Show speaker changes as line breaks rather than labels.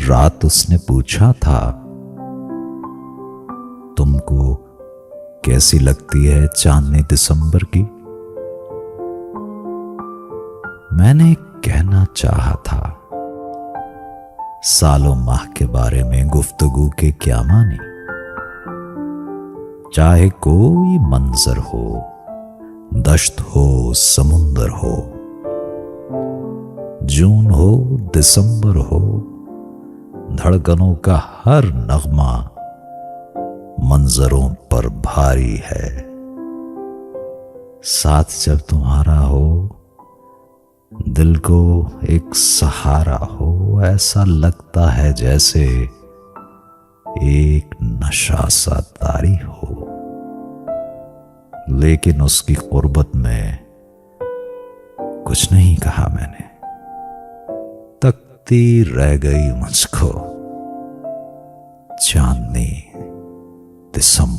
रात उसने पूछा था, तुमको कैसी लगती है चांदनी दिसंबर की? मैंने कहना चाहा था, सालों माह के बारे में गुफ्तगू के क्या मानी। चाहे कोई मंजर हो, दश्त हो, समुंदर हो, जून हो, दिसंबर हो, धड़कनों का हर नगमा मंजरों पर भारी है। साथ जब तुम्हारा हो, दिल को एक सहारा हो, ऐसा लगता है जैसे एक नशा सा तारी हो। लेकिन उसकी कुर्बत में कुछ नहीं कहा मैंने, तकती रह गई मुझको चांदनी दिसंबर।